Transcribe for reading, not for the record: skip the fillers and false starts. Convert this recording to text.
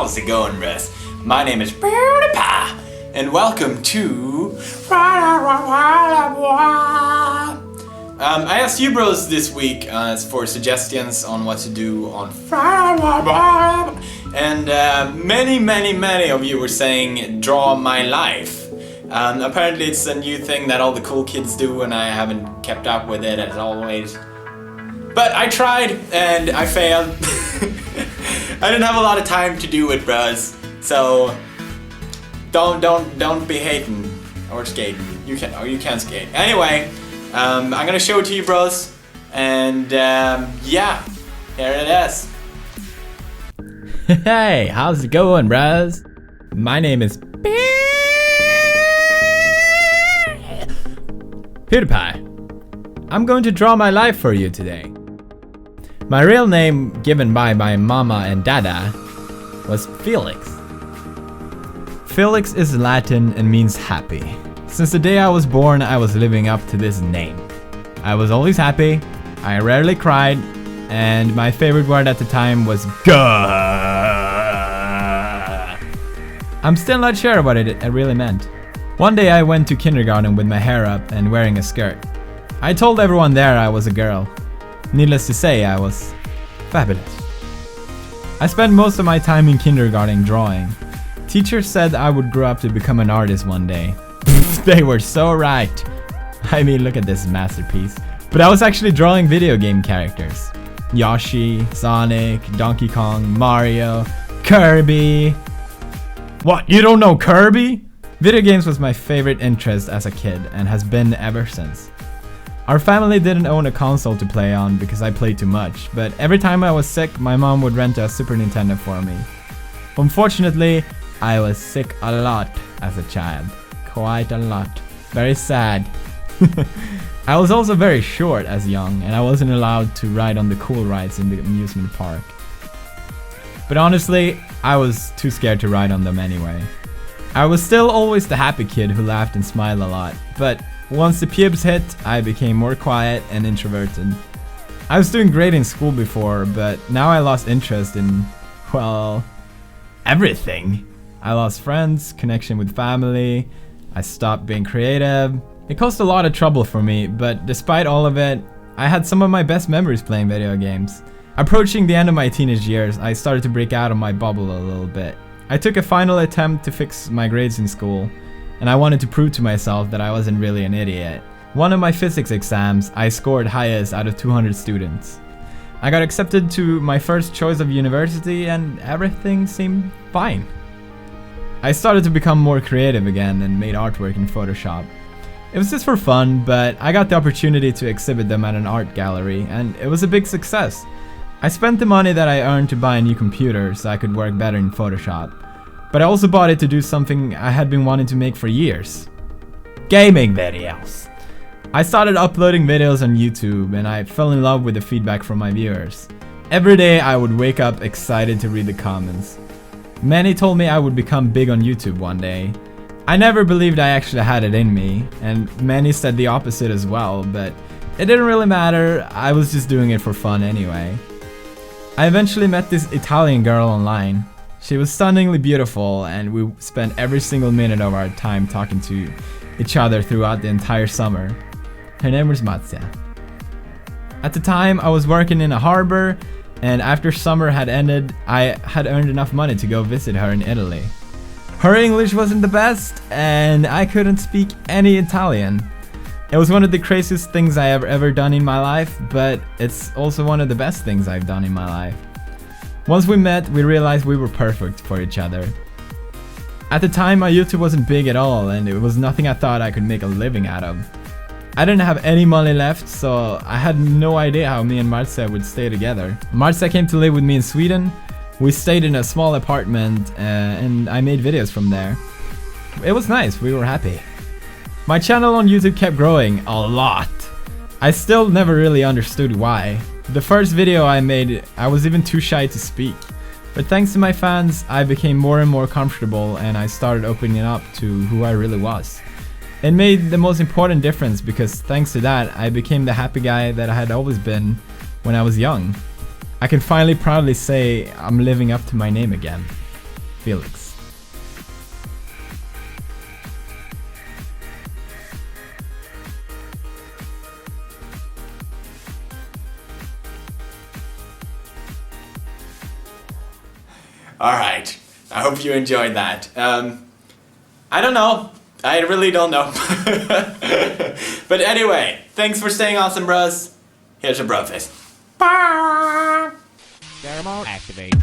how's it going, Russ? My name is PewDiePie, and welcome to... I asked you bros this week for suggestions on what to do on and many of you were saying draw my life. Apparently it's a new thing that all the cool kids do and I haven't kept up with it as always. But I tried and I failed. I didn't have a lot of time to do it, bros. So don't be hating or skating. You can skate. Anyway, I'm gonna show it to you, bros. And yeah, here it is. Hey, how's it going, bros? My name is PewDiePie. I'm going to draw my life for you today. My real name, given by my mama and dada, was Felix. Felix is Latin and means happy. Since the day I was born, I was living up to this name. I was always happy, I rarely cried, and my favorite word at the time was "gah." I'm still not sure what it really meant. One day I went to kindergarten with my hair up and wearing a skirt. I told everyone there I was a girl. Needless to say, I was fabulous. I spent most of my time in kindergarten drawing. Teachers said I would grow up to become an artist one day. They were so right. I mean, look at this masterpiece. But I was actually drawing video game characters. Yoshi, Sonic, Donkey Kong, Mario, Kirby. What, you don't know Kirby? Video games was my favorite interest as a kid and has been ever since. Our family didn't own a console to play on because I played too much, but every time I was sick, my mom would rent a Super Nintendo for me. Unfortunately, I was sick a lot as a child. Quite a lot. Very sad. I was also very short as young, and I wasn't allowed to ride on the cool rides in the amusement park. But honestly, I was too scared to ride on them anyway. I was still always the happy kid who laughed and smiled a lot, but once the pubes hit, I became more quiet and introverted. I was doing great in school before, but now I lost interest in, well, everything. I lost friends, connection with family, I stopped being creative. It caused a lot of trouble for me, but despite all of it, I had some of my best memories playing video games. Approaching the end of my teenage years, I started to break out of my bubble a little bit. I took a final attempt to fix my grades in school, and I wanted to prove to myself that I wasn't really an idiot. One of my physics exams, I scored highest out of 200 students. I got accepted to my first choice of university and everything seemed fine. I started to become more creative again and made artwork in Photoshop. It was just for fun, but I got the opportunity to exhibit them at an art gallery and it was a big success. I spent the money that I earned to buy a new computer so I could work better in Photoshop. But I also bought it to do something I had been wanting to make for years. Gaming videos. I started uploading videos on YouTube and I fell in love with the feedback from my viewers. Every day I would wake up excited to read the comments. Many told me I would become big on YouTube one day. I never believed I actually had it in me, and many said the opposite as well, but it didn't really matter, I was just doing it for fun anyway. I eventually met this Italian girl online. She was stunningly beautiful and we spent every single minute of our time talking to each other throughout the entire summer. Her name was Marzia. At the time I was working in a harbor and after summer had ended I had earned enough money to go visit her in Italy. Her English wasn't the best and I couldn't speak any Italian. It was one of the craziest things I have ever done in my life, but it's also one of the best things I've done in my life. Once we met, we realized we were perfect for each other. At the time, my YouTube wasn't big at all, and it was nothing I thought I could make a living out of. I didn't have any money left, so I had no idea how me and Marzia would stay together. Marzia came to live with me in Sweden. We stayed in a small apartment, and I made videos from there. It was nice, we were happy. My channel on YouTube kept growing a lot. I still never really understood why. The first video I made, I was even too shy to speak. But thanks to my fans, I became more and more comfortable and I started opening up to who I really was. It made the most important difference because thanks to that, I became the happy guy that I had always been when I was young. I can finally proudly say I'm living up to my name again. Felix. Alright, I hope you enjoyed that. I don't know. I really don't know. But anyway, thanks for staying awesome, bros. Here's your BROFIST. Thermal activate.